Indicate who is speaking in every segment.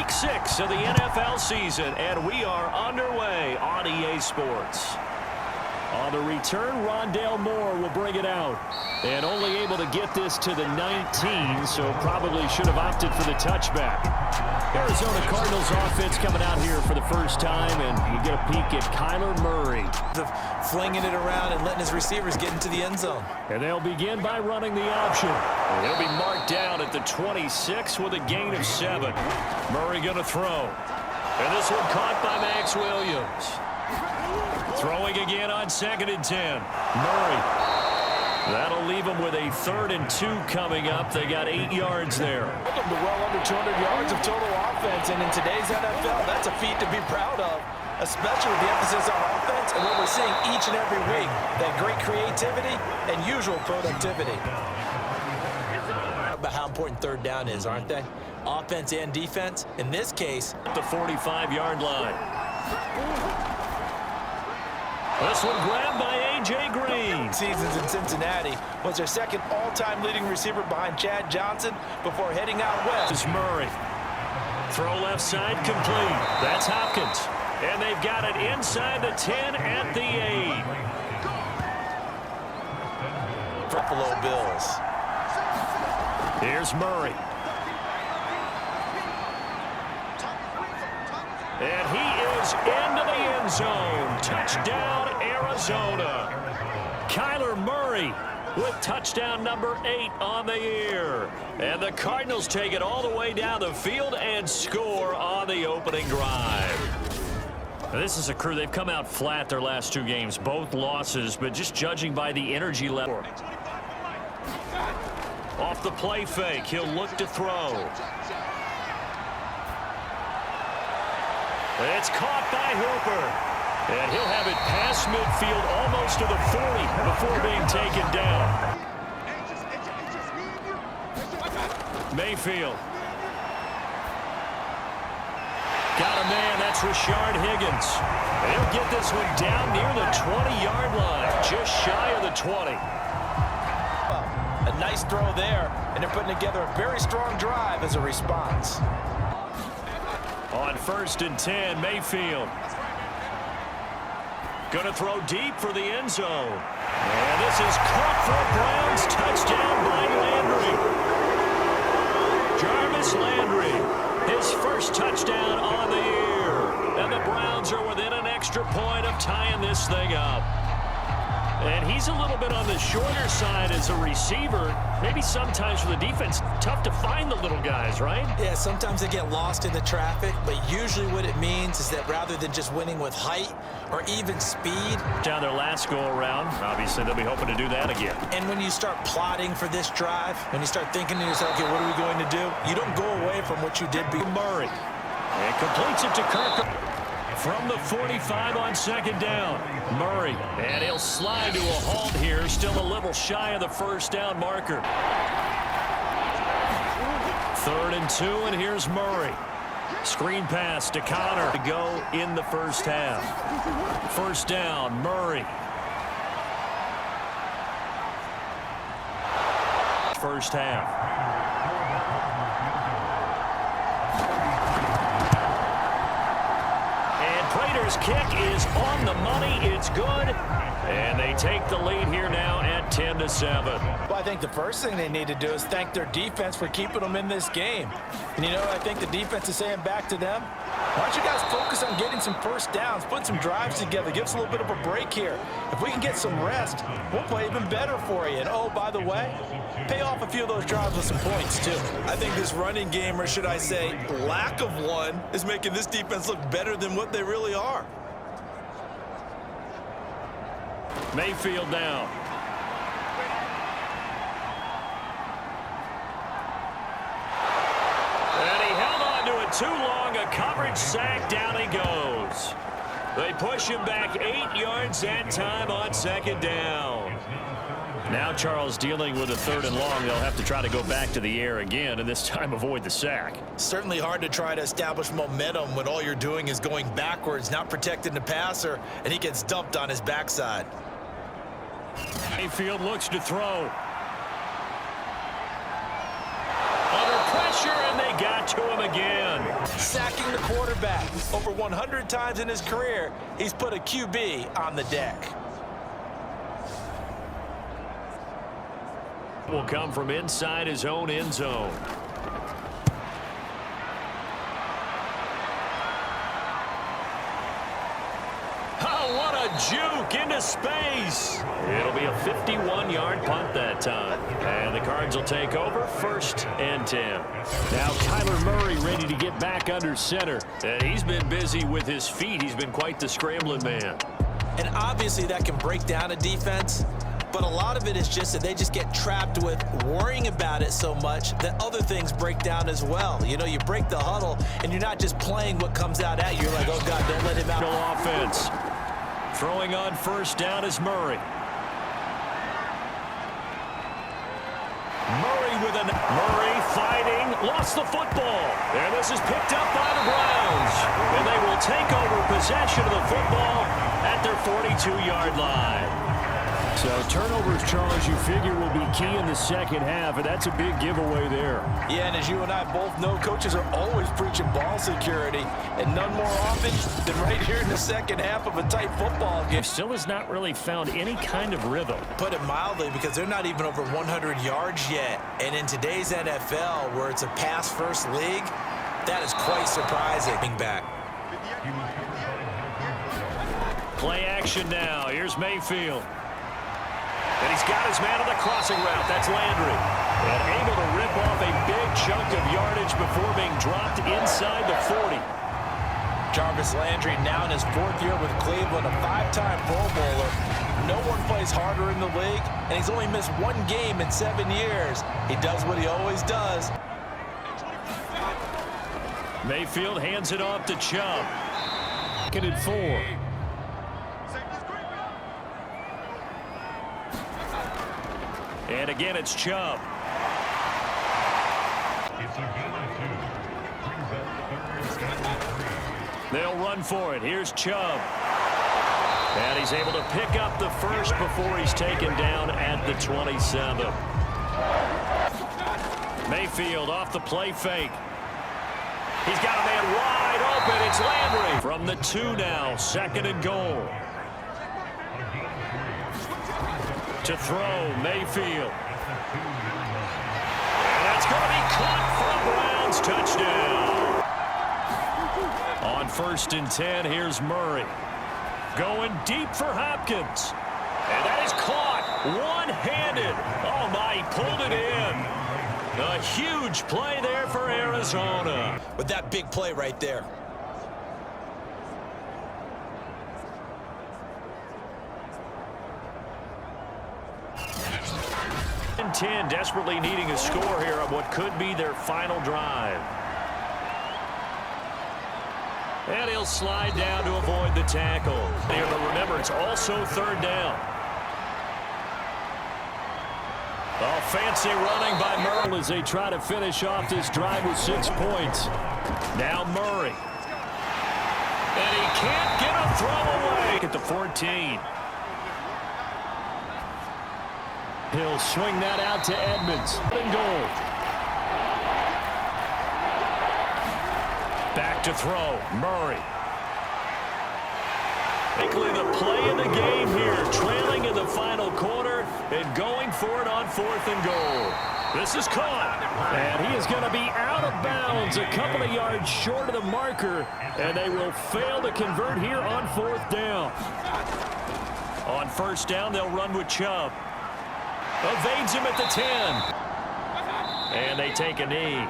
Speaker 1: Week 6 of the NFL season, and we are underway on EA Sports. On the return, Rondale Moore will bring it out. And only able to get this to the 19, so probably should have opted for the touchback. Arizona Cardinals offense coming out here for the first time, and we get a peek at Kyler Murray.
Speaker 2: Flinging it around and letting his receivers get into the end zone.
Speaker 1: And they'll begin by running the option. And he'll be marked down at the 26 with a gain of 7. Murray going to throw. And this one caught by Max Williams. Throwing again on 2nd and 10. Murray. That'll leave them with a 3rd and 2 coming up. They got 8 yards there.
Speaker 2: Welcome to well under 200 yards of total offense, and in today's NFL, that's a feat to be proud of, especially with the emphasis on offense and what we're seeing each and every week, that great creativity and usual productivity. About how important 3rd down is, aren't they? Offense and defense. In this case,
Speaker 1: the 45-yard line. This one grabbed by A.J. Green.
Speaker 2: Seasons in Cincinnati was their 2nd all-time leading receiver behind Chad Johnson before heading out west.
Speaker 1: This is Murray. Throw left side complete. That's Hopkins. And they've got it inside the 10 at the 8.
Speaker 2: Buffalo Bills.
Speaker 1: Here's Murray. And he is into the end zone. Touchdown, Arizona. Kyler Murray with touchdown number 8 on the year. And the Cardinals take it all the way down the field and score on the opening drive. Now, this is a crew. They've come out flat their last 2 games, both losses, but just judging by the energy level. Off the play fake, he'll look to throw. It's caught by Hooper. And he'll have it past midfield almost to the 40 before being taken down. Mayfield. Got a man, that's Rashard Higgins. He'll get this one down near the 20-yard line, just shy of the 20.
Speaker 2: A nice throw there, and they're putting together a very strong drive as a response.
Speaker 1: On 1st and 10, Mayfield. Going to throw deep for the end zone. And this is caught for a Browns touchdown by Landry. Jarvis Landry, his first touchdown on the year. And the Browns are within an extra point of tying this thing up. And he's a little bit on the shorter side as a receiver. Maybe sometimes for the defense, tough to find the little guys, right?
Speaker 2: Yeah, sometimes they get lost in the traffic, but usually what it means is that rather than just winning with height or even speed.
Speaker 1: Down their last go-around, obviously they'll be hoping to do that again.
Speaker 2: And when you start plotting for this drive, when you start thinking to yourself, okay, what are we going to do? You don't go away from what you did before.
Speaker 1: Murray. And completes it to Kirk. From the 45 on 2nd down, Murray. And he'll slide to a halt here, still a little shy of the 1st down marker. 3rd and 2, and here's Murray. Screen pass to Connor to go in the 1st half. 1st down, Murray. 1st half. Prater's kick is on the money. It's good. And they take the lead here now at 10-7.
Speaker 2: Well, I think the first thing they need to do is thank their defense for keeping them in this game. And, you know, I think the defense is saying back to them, why don't you guys focus on getting some 1st downs, put some drives together, give us a little bit of a break here. If we can get some rest, we'll play even better for you. And, oh, by the way, pay off a few of those drives with some points, too.
Speaker 3: I think this running game, or should I say lack of one, is making this defense look better than what they really are.
Speaker 1: Mayfield down. And he held on to it too long. A coverage sack. Down he goes. They push him back 8 yards that time on 2nd down. Now Charles dealing with a 3rd and long. They'll have to try to go back to the air again, and this time avoid the sack.
Speaker 3: Certainly hard to try to establish momentum when all you're doing is going backwards, not protecting the passer, and he gets dumped on his backside.
Speaker 1: Mayfield looks to throw. Under pressure, and they got to him again.
Speaker 2: sacking the quarterback. Over 100 times in his career, he's put a QB on the deck.
Speaker 1: Will come from inside his own end zone. Oh, what a juke into space. It'll be a 51-yard punt that time. And the Cards will take over 1st and 10. Now Kyler Murray ready to get back under center. And he's been busy with his feet. He's been quite the scrambling man.
Speaker 2: And obviously that can break down a defense. But a lot of it is just that they just get trapped with worrying about it so much that other things break down as well. You know, you break the huddle, and you're not just playing what comes out at you. You're like, oh, God, don't let him out.
Speaker 1: No offense. Throwing on 1st down is Murray. Murray fighting, lost the football. And this is picked up by the Browns. And they will take over possession of the football at their 42-yard line. So turnovers, Charles, you figure will be key in the second half, and that's a big giveaway there.
Speaker 2: Yeah, and as you and I both know, coaches are always preaching ball security, and none more often than right here in the second half of a tight football game.
Speaker 1: Still has not really found any kind of rhythm.
Speaker 2: Put it mildly, because they're not even over 100 yards yet. And in today's NFL, where it's a pass-first league, that is quite surprising. Back.
Speaker 1: Play action now. Here's Mayfield. And he's got his man on the crossing route. That's Landry. And able to rip off a big chunk of yardage before being dropped inside the 40.
Speaker 2: Jarvis Landry now in his 4th year with Cleveland, a 5-time Pro Bowler. No one plays harder in the league, and he's only missed 1 game in 7 years. He does what he always does.
Speaker 1: Mayfield hands it off to Chubb. 2nd and 4. And again, it's Chubb. They'll run for it. Here's Chubb. And he's able to pick up the first before he's taken down at the 27. Mayfield off the play fake. He's got a man wide open. It's Landry. From the 2 now, 2nd and goal. To throw, Mayfield. And that's going to be caught for a Browns touchdown. On 1st and 10, here's Murray. Going deep for Hopkins. And that is caught one-handed. Oh, my, he pulled it in. A huge play there for Arizona.
Speaker 2: With that big play right there.
Speaker 1: 10, desperately needing a score here on what could be their final drive. And he'll slide down to avoid the tackle. Here, but remember, it's also 3rd down. Oh, fancy running by Murray as they try to finish off this drive with 6 points. Now Murray. And he can't get a throw away at the 14. He'll swing that out to Edmonds. And goal. Back to throw. Murray. Likely the play of the game here. Trailing in the final quarter and going for it on 4th and goal. This is caught. And he is going to be out of bounds a couple of yards short of the marker. And they will fail to convert here on 4th down. On 1st down, they'll run with Chubb. Evades him at the 10. And they take a knee.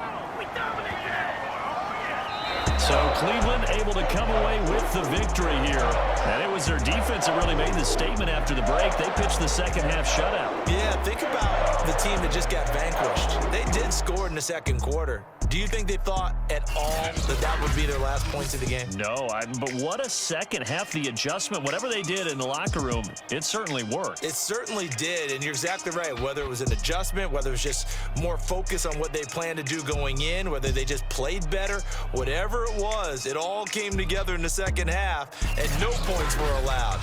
Speaker 1: So Cleveland able to come away with the victory here. And it was their defense that really made the statement after the break. They pitched the second half shutout.
Speaker 2: Yeah, think about the team that just got vanquished. They did score in the 2nd quarter. Do you think they thought at all that that would be their last points of the game?
Speaker 1: No, but what a second half. The adjustment, whatever they did in the locker room, it certainly worked.
Speaker 2: It certainly did, and you're exactly right. Whether it was an adjustment, whether it was just more focus on what they planned to do going in, whether they just played better, whatever it was, it all came together in the second half, and no points were allowed.